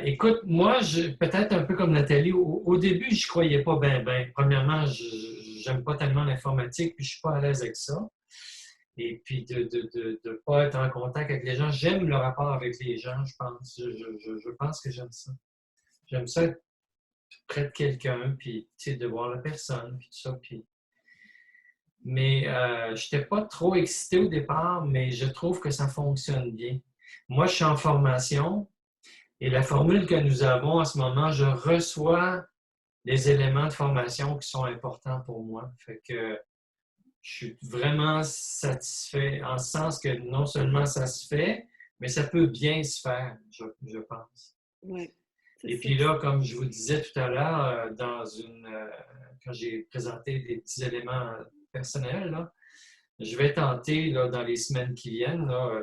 Écoute, moi, peut-être un peu comme Nathalie, au début, je croyais pas bien, ben. Premièrement, j'aime pas tellement l'informatique, puis je suis pas à l'aise avec ça. Et puis de pas être en contact avec les gens. J'aime le rapport avec les gens, je pense. Je pense que j'aime ça. J'aime ça être près de quelqu'un, puis tu sais, de voir la personne, puis tout ça. Mais je n'étais pas trop excité au départ, mais je trouve que ça fonctionne bien. Moi, je suis en formation et la formule que nous avons en ce moment, je reçois les éléments de formation qui sont importants pour moi. Fait que je suis vraiment satisfait en ce sens que non seulement ça se fait, mais ça peut bien se faire, je pense. Oui, c'est Et ça. puis là, comme je vous disais tout à l'heure, quand j'ai présenté des petits éléments personnels, là, je vais tenter là, dans les semaines qui viennent, là,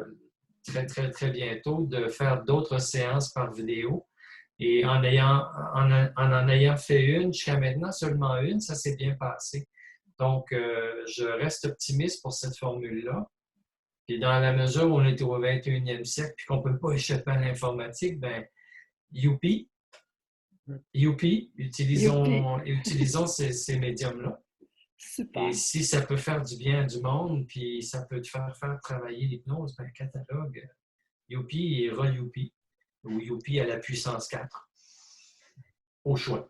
très, très, très bientôt, de faire d'autres séances par vidéo. Et en ayant fait une, jusqu'à maintenant, seulement une, ça s'est bien passé. Donc, je reste optimiste pour cette formule-là. Puis dans la mesure où on est au 21e siècle et qu'on ne peut pas échapper à l'informatique, ben, youpi, youpi, Youpi! utilisons ces médiums-là. Et Super. si ça peut faire du bien à du monde, puis ça peut te faire travailler l'hypnose, ben, catalogue, youpi et re-youpi, ou youpi à la puissance 4, au choix.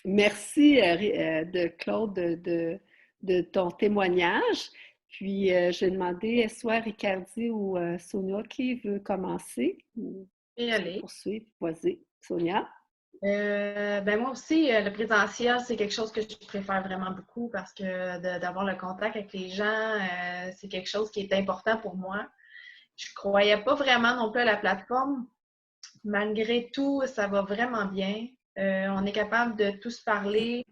Merci de Claude de ton témoignage. Puis, je vais demander soit Ricardi ou Sonia qui veut commencer ou Et aller. poursuivre. Vas-y, Sonia. Ben moi aussi, le présentiel, c'est quelque chose que je préfère vraiment beaucoup parce que d'avoir le contact avec les gens, c'est quelque chose qui est important pour moi. Je ne croyais pas vraiment non plus à la plateforme. Malgré tout, ça va vraiment bien. On est capable de tous parler.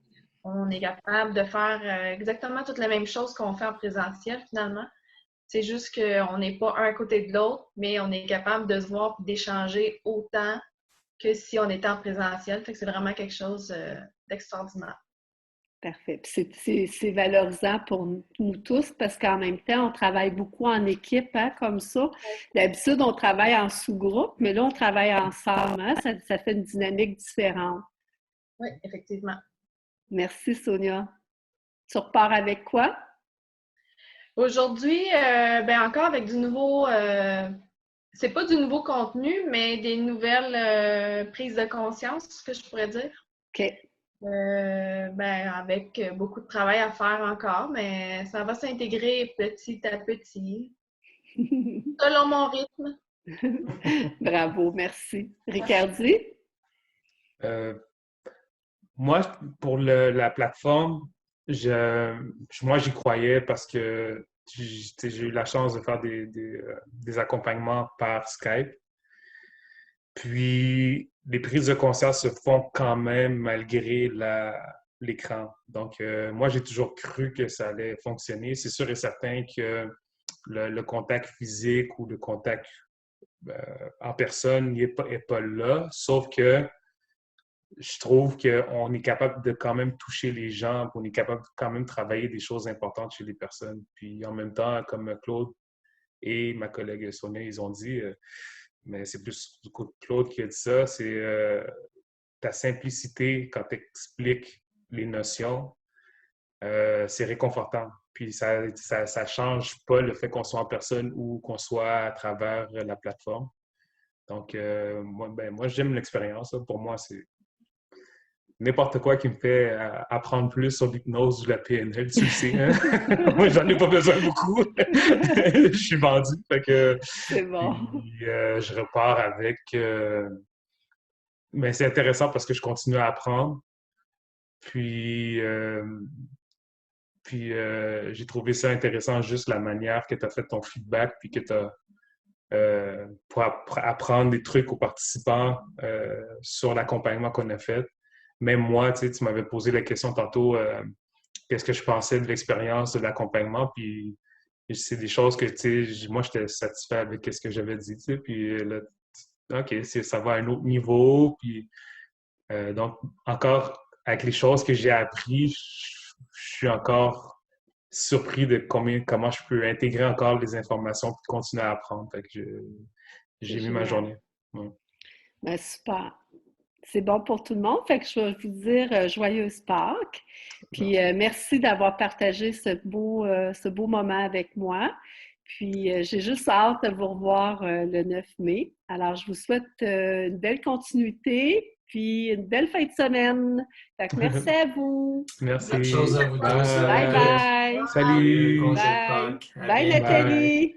On est capable de faire exactement toutes les mêmes choses qu'on fait en présentiel finalement. C'est juste qu'on n'est pas un à côté de l'autre, mais on est capable de se voir et d'échanger autant que si on était en présentiel. Fait que c'est vraiment quelque chose d'extraordinaire. Parfait. Puis c'est valorisant pour nous tous parce qu'en même temps, on travaille beaucoup en équipe, hein, comme ça. D'habitude, on travaille en sous-groupe, mais là, on travaille ensemble. Hein? Ça fait une dynamique différente. Oui, effectivement. Merci, Sonia. Tu repars avec quoi? Aujourd'hui, ben encore avec du nouveau, c'est pas du nouveau contenu, mais des nouvelles prises de conscience, ce que je pourrais dire. OK. Ben, avec beaucoup de travail à faire encore, mais ça va s'intégrer petit à petit, selon mon rythme. Bravo, merci. Ricardi? Euh, Moi, pour la plateforme, moi, j'y croyais parce que j'ai eu la chance de faire des accompagnements par Skype. Puis, les prises de conscience se font quand même malgré l'écran. Donc, moi, j'ai toujours cru que ça allait fonctionner. C'est sûr et certain que le contact physique ou le contact en personne est pas là, sauf que je trouve qu'on est capable de quand même toucher les gens, on est capable de quand même travailler des choses importantes chez les personnes. Puis en même temps, comme Claude et ma collègue Sonia, ils ont dit, mais c'est plus du coup Claude qui a dit ça, c'est ta simplicité quand tu expliques les notions, c'est réconfortant. Puis ça change pas le fait qu'on soit en personne ou qu'on soit à travers la plateforme. Donc, moi j'aime l'expérience. Pour moi, c'est n'importe quoi qui me fait apprendre plus sur l'hypnose ou la PNL, tu le sais. Hein? Moi, j'en ai pas besoin beaucoup. Je suis vendu. Fait que, C'est bon. puis, je repars avec... mais c'est intéressant parce que je continue à apprendre. Puis, j'ai trouvé ça intéressant juste la manière que tu as fait ton feedback puis que tu as pour apprendre des trucs aux participants sur l'accompagnement qu'on a fait. Même moi, tu m'avais posé la question tantôt, qu'est-ce que je pensais de l'expérience de l'accompagnement, puis c'est des choses que, moi, j'étais satisfait avec ce que j'avais dit, puis là, OK, ça va à un autre niveau, puis donc, encore, avec les choses que j'ai appris, je suis encore surpris de comment je peux intégrer encore les informations et continuer à apprendre. Fait que C'est j'ai mis ma génial. journée. Ouais. Ben, super. C'est bon pour tout le monde. Fait que je vais vous dire joyeuse Pâques. Puis merci d'avoir partagé ce beau moment avec moi. Puis j'ai juste hâte de vous revoir le 9 mai. Alors, je vous souhaite une belle continuité, puis une belle fin de semaine. Fait que merci à vous. Merci. Bonne chose à vous tous. Bye bye. Salut. Congé de Bye. Pâques. À Bye bientôt. Nathalie.